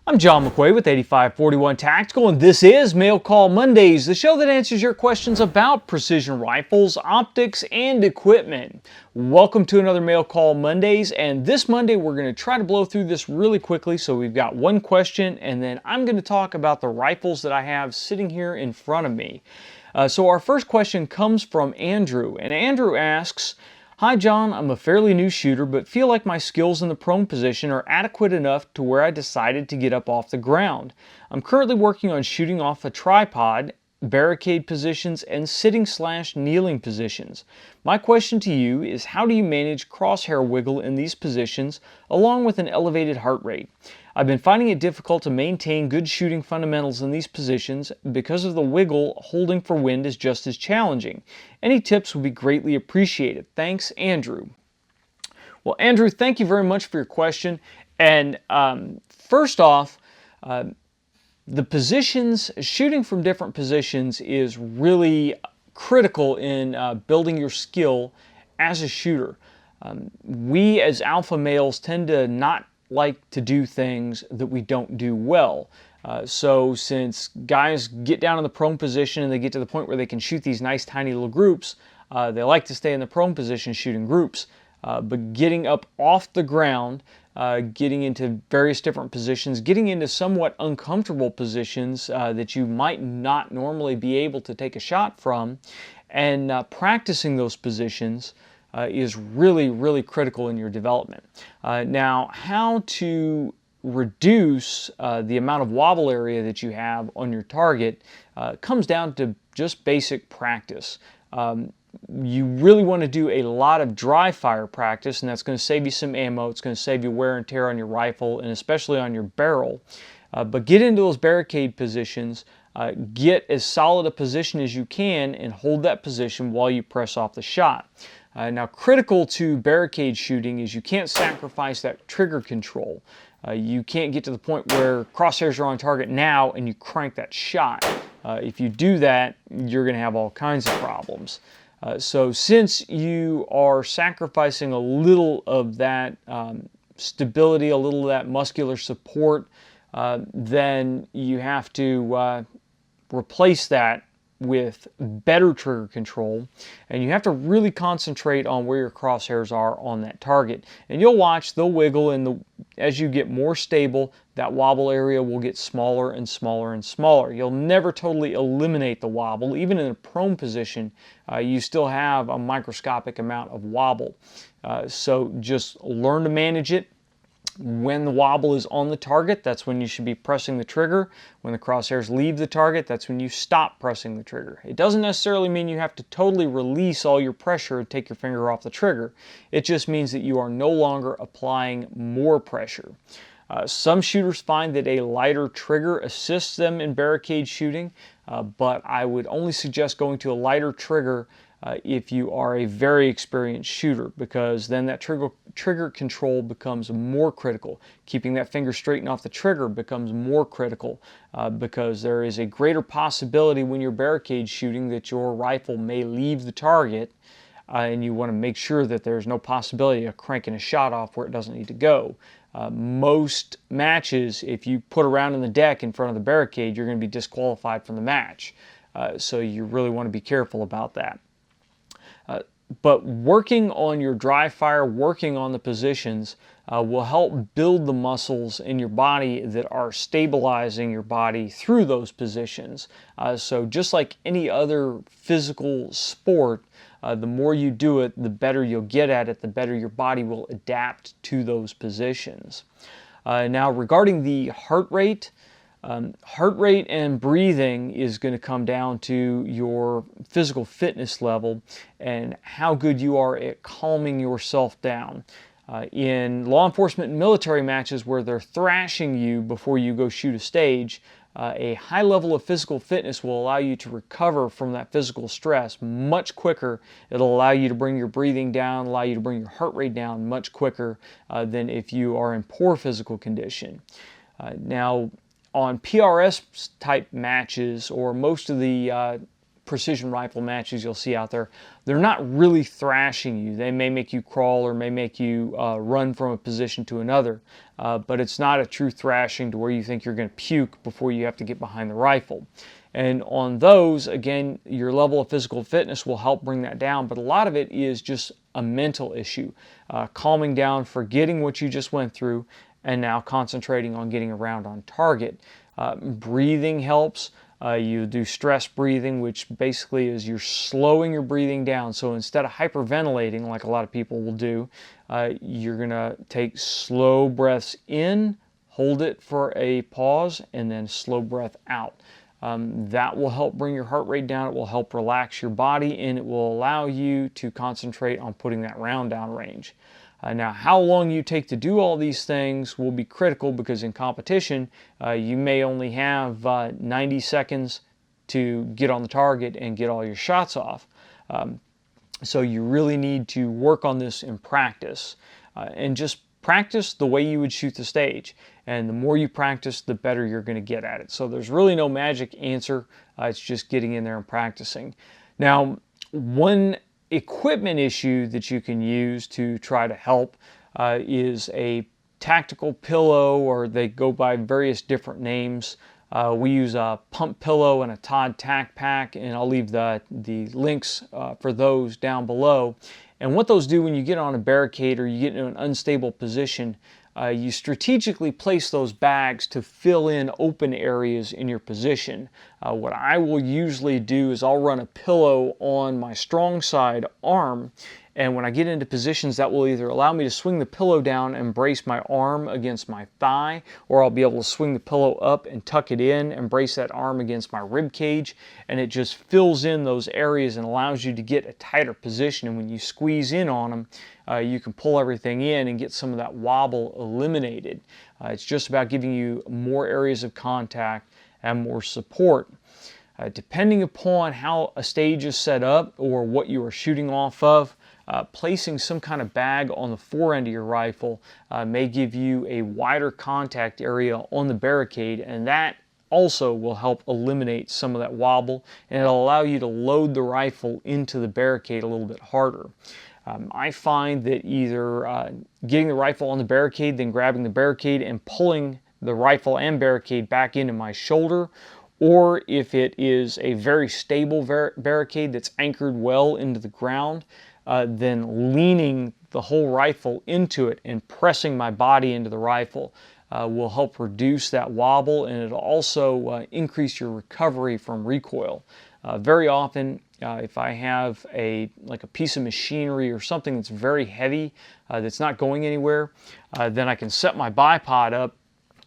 I'm John McQuay with 8541 Tactical, and this is Mail Call Mondays, the show that answers your questions about precision rifles, optics, and equipment. Welcome to another Mail Call Mondays, and this Monday we're going to try to blow through this really quickly. So we've got one question, and then I'm going to talk about the rifles that I have sitting here in front of me. So our first question comes from Andrew, and Andrew asks, "Hi John, I'm a fairly new shooter, but feel like my skills in the prone position are adequate enough to where I decided to get up off the ground. I'm currently working on shooting off a tripod, barricade positions, and sitting/kneeling positions. My question to you is, how do you manage crosshair wiggle in these positions along with an elevated heart rate? I've been finding it difficult to maintain good shooting fundamentals in these positions because of the wiggle. Holding for wind is just as challenging. Any tips would be greatly appreciated. Thanks, Andrew." Well, Andrew, thank you very much for your question. And first off, the positions, shooting from different positions is really critical in building your skill as a shooter. We as alpha males tend to not like to do things that we don't do well. So since guys get down in the prone position and they get to the point where they can shoot these nice tiny little groups, they like to stay in the prone position shooting groups. But getting up off the ground, getting into various different positions, getting into somewhat uncomfortable positions that you might not normally be able to take a shot from, and practicing those positions is really, really critical in your development. Now, how to reduce the amount of wobble area that you have on your target comes down to just basic practice. You really want to do a lot of dry fire practice, and that's going to save you some ammo. It's going to save you wear and tear on your rifle and especially on your barrel. But get into those barricade positions, get as solid a position as you can, and hold that position while you press off the shot. Now, critical to barricade shooting is you can't sacrifice that trigger control. You can't get to the point where crosshairs are on target now and you crank that shot. If you do that, you're going to have all kinds of problems. So since you are sacrificing a little of that stability, a little of that muscular support, then you have to replace that with better trigger control, and you have to really concentrate on where your crosshairs are on that target. And you'll watch, they'll wiggle, and as you get more stable, that wobble area will get smaller and smaller and smaller. You'll never totally eliminate the wobble. Even in a prone position, you still have a microscopic amount of wobble. So just learn to manage it. When the wobble is on the target, that's when you should be pressing the trigger. When the crosshairs leave the target, that's when you stop pressing the trigger. It doesn't necessarily mean you have to totally release all your pressure and take your finger off the trigger. It just means that you are no longer applying more pressure. Some shooters find that a lighter trigger assists them in barricade shooting, but I would only suggest going to a lighter trigger if you are a very experienced shooter, because then that trigger control becomes more critical. Keeping that finger straight and off the trigger becomes more critical because there is a greater possibility when you're barricade shooting that your rifle may leave the target, and you want to make sure that there's no possibility of cranking a shot off where it doesn't need to go. Most matches, if you put a round in the deck in front of the barricade, you're going to be disqualified from the match. So you really want to be careful about that. But working on your dry fire, working on the positions will help build the muscles in your body that are stabilizing your body through those positions. So just like any other physical sport, the more you do it, the better you'll get at it, the better your body will adapt to those positions. Now, regarding the heart rate and breathing is going to come down to your physical fitness level and how good you are at calming yourself down. In law enforcement and military matches where they're thrashing you before you go shoot a stage, a high level of physical fitness will allow you to recover from that physical stress much quicker. It'll allow you to bring your breathing down, allow you to bring your heart rate down much quicker than if you are in poor physical condition. Now, on PRS type matches, or most of the precision rifle matches you'll see out there, they're not really thrashing you. They may make you crawl or may make you run from a position to another, but it's not a true thrashing to where you think you're going to puke before you have to get behind the rifle. And on those, again, your level of physical fitness will help bring that down, but a lot of it is just a mental issue. Calming down, forgetting what you just went through, and now concentrating on getting around on target. Breathing helps. You do stress breathing, which basically is you're slowing your breathing down. So instead of hyperventilating, like a lot of people will do, you're going to take slow breaths in, hold it for a pause, and then slow breath out. That will help bring your heart rate down. It will help relax your body, and it will allow you to concentrate on putting that round down range. Now, how long you take to do all these things will be critical, because in competition, you may only have 90 seconds to get on the target and get all your shots off. So you really need to work on this in practice, and just practice the way you would shoot the stage. And the more you practice, the better you're going to get at it. So there's really no magic answer. It's just getting in there and practicing. Now, one equipment issue that you can use to try to help is a tactical pillow, or they go by various different names. We use a pump pillow and a Todd tack pack, and I'll leave the links for those down below. And what those do when you get on a barricade or you get in an unstable position, you strategically place those bags to fill in open areas in your position. What I will usually do is I'll run a pillow on my strong side arm, and when I get into positions, that will either allow me to swing the pillow down and brace my arm against my thigh, or I'll be able to swing the pillow up and tuck it in and brace that arm against my rib cage, and it just fills in those areas and allows you to get a tighter position. And when you squeeze in on them, you can pull everything in and get some of that wobble eliminated. It's just about giving you more areas of contact and more support. Depending upon how a stage is set up or what you are shooting off of, placing some kind of bag on the fore end of your rifle may give you a wider contact area on the barricade, and that also will help eliminate some of that wobble, and it'll allow you to load the rifle into the barricade a little bit harder. I find that either getting the rifle on the barricade, then grabbing the barricade and pulling the rifle and barricade back into my shoulder, or if it is a very stable barricade that's anchored well into the ground, then leaning the whole rifle into it and pressing my body into the rifle will help reduce that wobble, and it'll also increase your recovery from recoil. Very often, if I have like a piece of machinery or something that's very heavy that's not going anywhere, then I can set my bipod up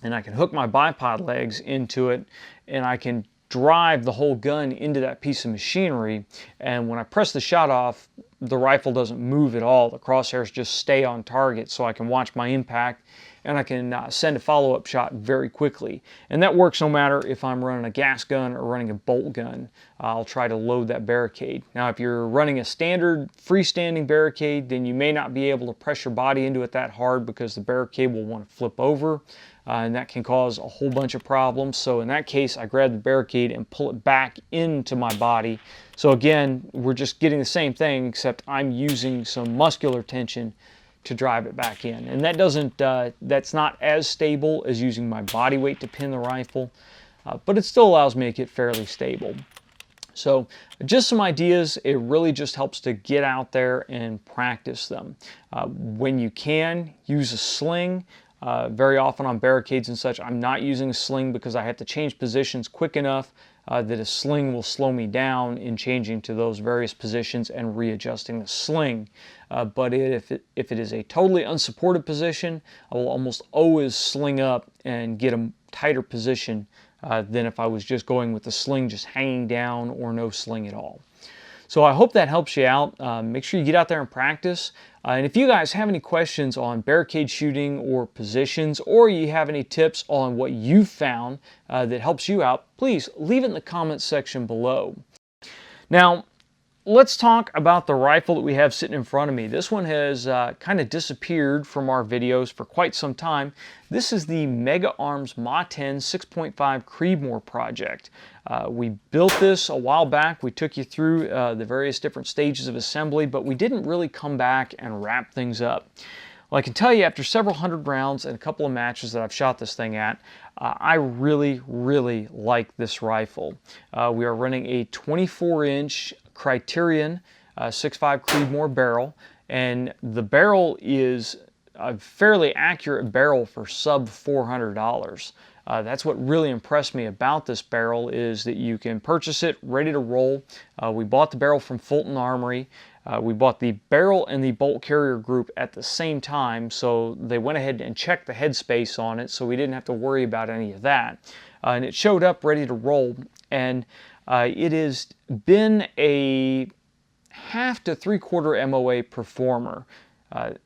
and I can hook my bipod legs into it, and I can drive the whole gun into that piece of machinery, and when I press the shot off, the rifle doesn't move at all. The crosshairs just stay on target, so I can watch my impact and I can send a follow-up shot very quickly. And that works no matter if I'm running a gas gun or running a bolt gun. I'll try to load that barricade. Now, if you're running a standard freestanding barricade, then you may not be able to press your body into it that hard, because the barricade will want to flip over, and that can cause a whole bunch of problems. So in that case, I grab the barricade and pull it back into my body. So again, we're just getting the same thing, except I'm using some muscular tension to drive it back in. And that doesn't, that's not as stable as using my body weight to pin the rifle, but it still allows me to get fairly stable. So just some ideas. It really just helps to get out there and practice them. When you can, use a sling. Very often on barricades and such, I'm not using a sling because I have to change positions quick enough that a sling will slow me down in changing to those various positions and readjusting the sling. But if it is a totally unsupported position, I will almost always sling up and get a tighter position than if I was just going with the sling just hanging down or no sling at all. So I hope that helps you out. Make sure you get out there and practice. And if you guys have any questions on barricade shooting or positions, or you have any tips on what you've found that helps you out, please leave it in the comments section below. Now, let's talk about the rifle that we have sitting in front of me. This one has kind of disappeared from our videos for quite some time. This is the Mega Arms MATEN 6.5 Creedmoor project. We built this a while back. We took you through the various different stages of assembly, but we didn't really come back and wrap things up. Well, I can tell you, after several hundred rounds and a couple of matches that I've shot this thing at, I really, really like this rifle. We are running a 24-inch Criterion 6.5 Creedmoor barrel, and the barrel is a fairly accurate barrel for sub $400. That's what really impressed me about this barrel, is that you can purchase it ready to roll. We bought the barrel from Fulton Armory. We bought the barrel and the bolt carrier group at the same time, so they went ahead and checked the headspace on it, so we didn't have to worry about any of that. And it showed up ready to roll, and it has been a 1/2 to 3/4 MOA performer.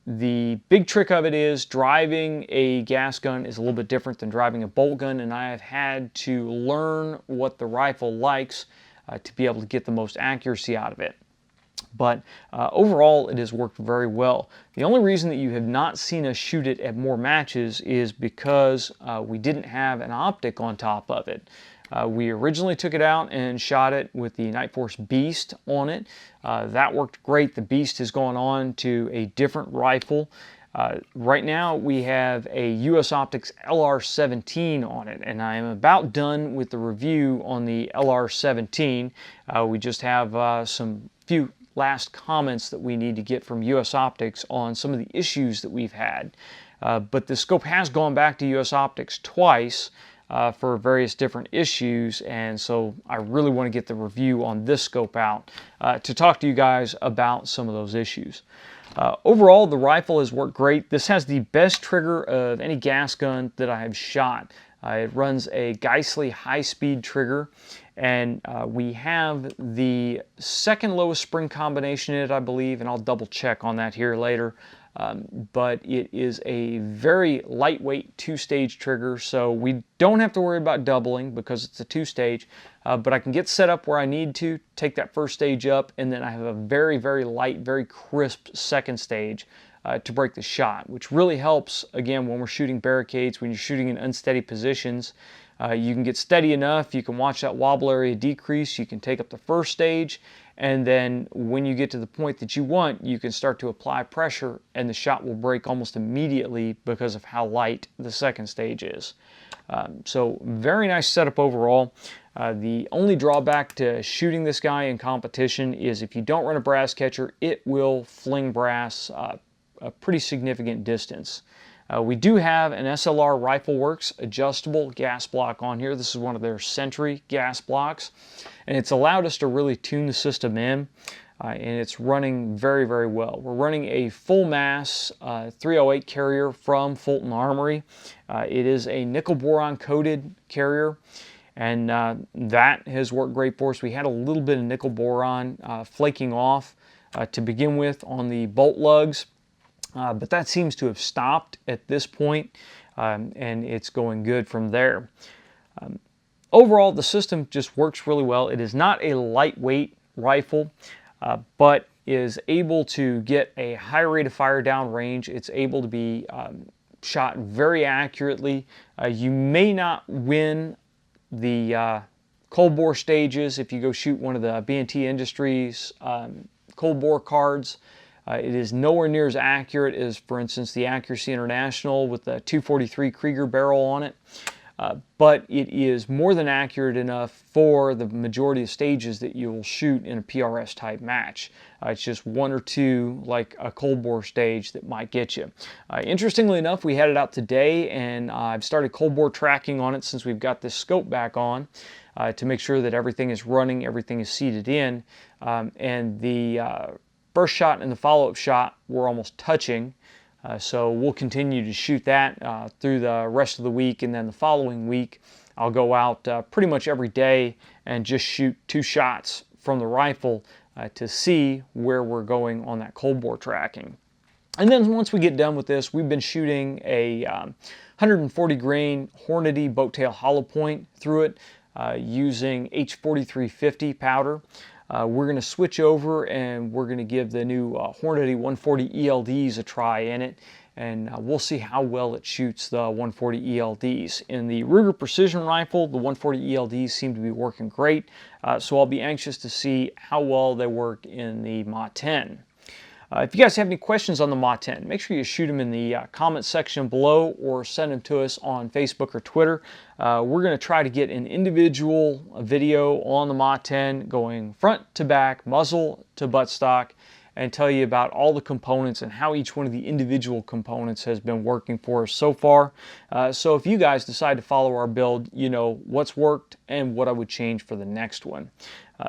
The big trick of it is driving a gas gun is a little bit different than driving a bolt gun, and I have had to learn what the rifle likes to be able to get the most accuracy out of it. But overall, it has worked very well. The only reason that you have not seen us shoot it at more matches is because we didn't have an optic on top of it. We originally took it out and shot it with the Nightforce Beast on it. That worked great. The Beast has gone on to a different rifle. Right now we have a US Optics LR17 on it, and I am about done with the review on the LR17. We just have some few last comments that we need to get from US Optics on some of the issues that we've had. But the scope has gone back to US Optics twice for various different issues, and so I really want to get the review on this scope out to talk to you guys about some of those issues. Overall, the rifle has worked great. This has the best trigger of any gas gun that I have shot. It runs a Geissele high-speed trigger, and we have the second lowest spring combination in it, I believe, and I'll double check on that here later. But it is a very lightweight 2-stage trigger, so we don't have to worry about doubling because it's a 2-stage, but I can get set up where I need to, take that first stage up, and then I have a very, very light, very crisp second stage to break the shot, which really helps, again, when we're shooting barricades, when you're shooting in unsteady positions. You can get steady enough, you can watch that wobble area decrease, you can take up the first stage, and then when you get to the point that you want, you can start to apply pressure, and the shot will break almost immediately because of how light the second stage is. So very nice setup overall. The only drawback to shooting this guy in competition is if you don't run a brass catcher, it will fling brass a pretty significant distance. We do have an SLR Rifleworks adjustable gas block on here. This is one of their Sentry gas blocks, and it's allowed us to really tune the system in, and it's running very, very well. We're running a full mass 308 carrier from Fulton Armory. It is a nickel boron coated carrier, and that has worked great for us. We had a little bit of nickel boron flaking off to begin with on the bolt lugs. But that seems to have stopped at this point, and it's going good from there. Overall, the system just works really well. It is not a lightweight rifle, but is able to get a high rate of fire down range. It's able to be shot very accurately. You may not win the cold bore stages if you go shoot one of the B&T Industries cold bore cards. It is nowhere near as accurate as, for instance, the Accuracy International with the 243 Krieger barrel on it, but it is more than accurate enough for the majority of stages that you will shoot in a PRS type match. It's just one or two, like a cold bore stage, that might get you. Interestingly enough, we had it out today, and I've started cold bore tracking on it since we've got this scope back on to make sure that everything is running, everything is seated in, and the first shot and the follow-up shot were almost touching, so we'll continue to shoot that through the rest of the week, and then the following week I'll go out pretty much every day and just shoot 2 shots from the rifle to see where we're going on that cold bore tracking. And then once we get done with this, we've been shooting a 140 grain Hornady boat tail hollow point through it using H4350 powder. we're going to switch over and we're going to give the new Hornady 140 ELDs a try in it, and we'll see how well it shoots the 140 ELDs. In the Ruger Precision Rifle, the 140 ELDs seem to be working great, so I'll be anxious to see how well they work in the MATEN. If you guys have any questions on the MATEN, make sure you shoot them in the comment section below or send them to us on Facebook or Twitter. We're going to try to get an individual video on the MATEN going front to back, muzzle to buttstock, and tell you about all the components and how each one of the individual components has been working for us so far. So if you guys decide to follow our build, you know what's worked and what I would change for the next one.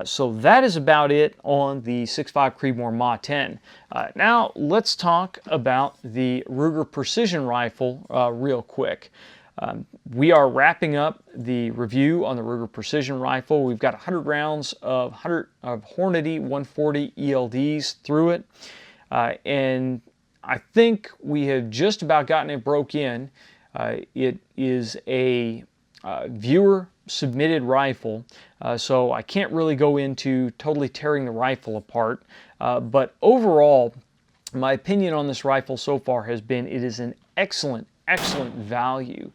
So that is about it on the 6.5 Creedmoor MATEN. Now let's talk about the Ruger Precision Rifle real quick. We are wrapping up the review on the Ruger Precision Rifle. We've got 100 rounds of Hornady 140 ELDs through it, and I think we have just about gotten it broke in. It is a viewer submitted rifle, so I can't really go into totally tearing the rifle apart, but overall my opinion on this rifle so far has been it is an excellent value.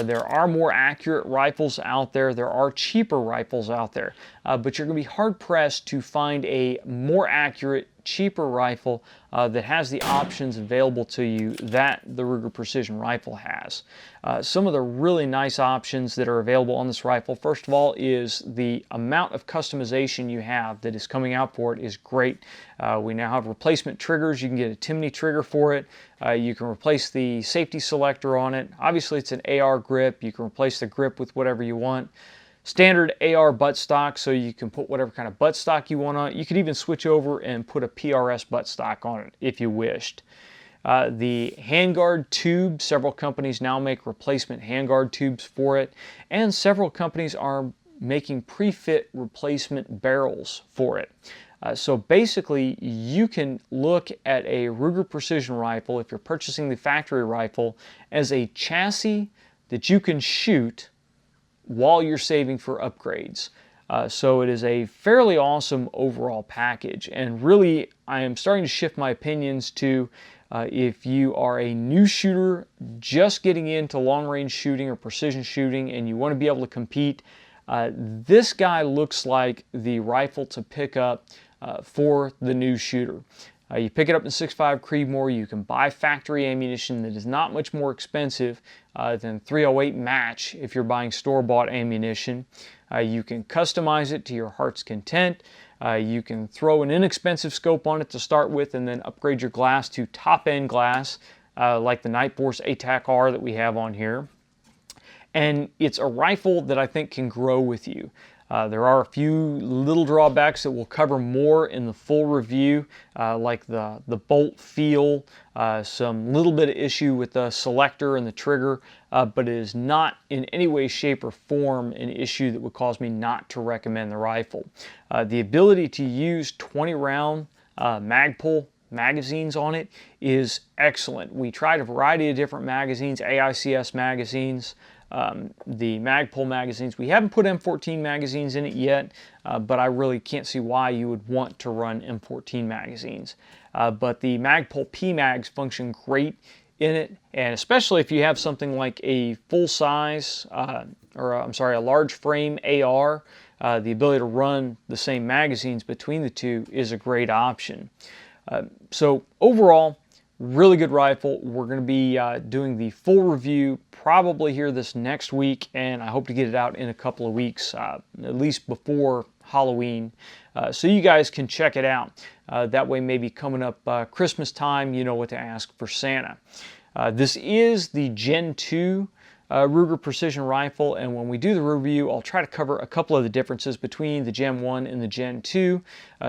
There are more accurate rifles out there, there are cheaper rifles out there, but you're going to be hard pressed to find a more accurate, cheaper rifle that has the options available to you that the Ruger Precision Rifle has. Some of the really nice options that are available on this rifle, first of all, is the amount of customization you have that is coming out for it is great. We now have replacement triggers. You can get a Timney trigger for it. You can replace the safety selector on it. Obviously it's an AR grip. You can replace the grip with whatever you want. Standard AR buttstock, so you can put whatever kind of buttstock you want on it. You could even switch over and put a PRS buttstock on it if you wished. The handguard tube, several companies now make replacement handguard tubes for it, and several companies are making pre-fit replacement barrels for it. So basically, you can look at a Ruger Precision Rifle, if you're purchasing the factory rifle, as a chassis that you can shoot while you're saving for upgrades. So it is a fairly awesome overall package, and really I am starting to shift my opinions to if you are a new shooter just getting into long-range shooting or precision shooting and you want to be able to compete, this guy looks like the rifle to pick up for the new shooter. You pick it up in 6.5 Creedmoor, you can buy factory ammunition that is not much more expensive than .308 match if you're buying store-bought ammunition. You can customize it to your heart's content. You can throw an inexpensive scope on it to start with and then upgrade your glass to top-end glass like the Nightforce ATAC-R that we have on here. And it's a rifle that I think can grow with you. There are a few little drawbacks that we'll cover more in the full review, like the bolt feel, some little bit of issue with the selector and the trigger, but it is not in any way, shape, or form an issue that would cause me not to recommend the rifle. The ability to use 20-round Magpul magazines on it is excellent. We tried a variety of different magazines, AICS magazines, the Magpul magazines. We haven't put M14 magazines in it yet, but I really can't see why you would want to run M14 magazines. But the Magpul P-Mags function great in it, and especially if you have something like a full-size, a large frame AR, the ability to run the same magazines between the two is a great option. So overall, really good rifle. We're going to be doing the full review probably here this next week, and I hope to get it out in a couple of weeks, at least before Halloween, so you guys can check it out. That way, maybe coming up Christmas time, you know what to ask for Santa. This is the Gen 2 Ruger Precision Rifle, and when we do the review, I'll try to cover a couple of the differences between the Gen 1 and the Gen 2.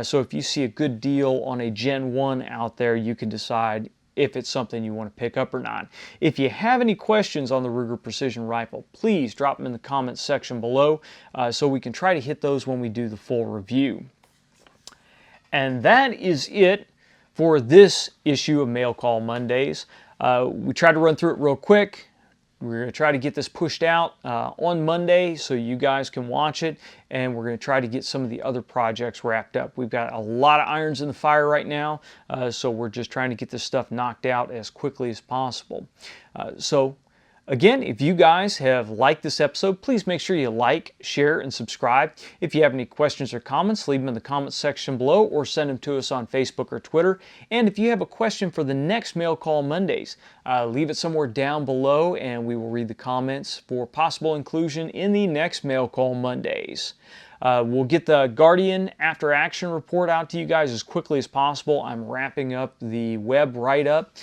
So if you see a good deal on a Gen 1 out there, you can decide if it's something you want to pick up or not. If you have any questions on the Ruger Precision Rifle, please drop them in the comments section below so we can try to hit those when we do the full review. And that is it for this issue of Mail Call Mondays. We tried to run through it real quick. We're going to try to get this pushed out on Monday so you guys can watch it, and we're going to try to get some of the other projects wrapped up. We've got a lot of irons in the fire right now, so we're just trying to get this stuff knocked out as quickly as possible. Again, if you guys have liked this episode, please make sure you like, share, and subscribe. If you have any questions or comments, leave them in the comments section below or send them to us on Facebook or Twitter. And if you have a question for the next Mail Call Mondays, leave it somewhere down below and we will read the comments for possible inclusion in the next Mail Call Mondays. We'll get the Guardian After Action report out to you guys as quickly as possible. I'm wrapping up the web write-up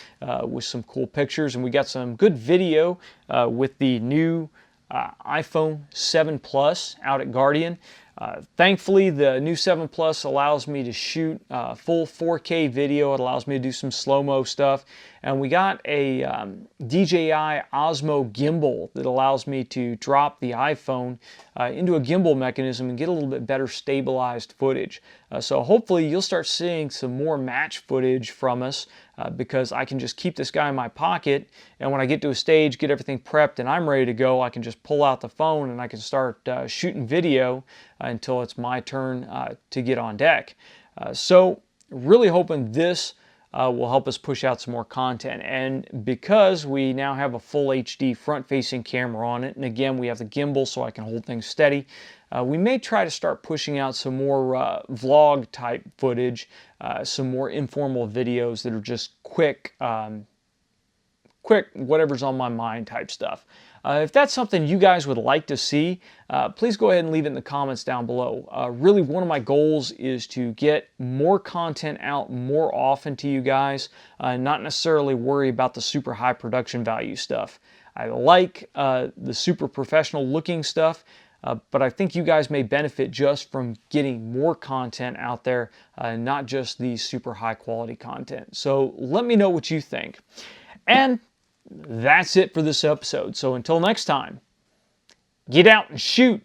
with some cool pictures, and we got some good video with the new iPhone 7 Plus out at Guardian. Thankfully, the new 7 Plus allows me to shoot full 4K video. It allows me to do some slow-mo stuff. And we got a DJI Osmo gimbal that allows me to drop the iPhone into a gimbal mechanism and get a little bit better stabilized footage. So hopefully you'll start seeing some more match footage from us because I can just keep this guy in my pocket, and when I get to a stage, get everything prepped and I'm ready to go, I can just pull out the phone and I can start shooting video until it's my turn to get on deck. So really hoping this will help us push out some more content. And because we now have a full HD front-facing camera on it, and again we have the gimbal so I can hold things steady, we may try to start pushing out some more vlog type footage, some more informal videos that are just quick whatever's on my mind type stuff. If that's something you guys would like to see, please go ahead and leave it in the comments down below. Really, one of my goals is to get more content out more often to you guys, not necessarily worry about the super high production value stuff. I like the super professional looking stuff, but I think you guys may benefit just from getting more content out there, not just the super high quality content. So let me know what you think. And that's it for this episode. So until next time, get out and shoot.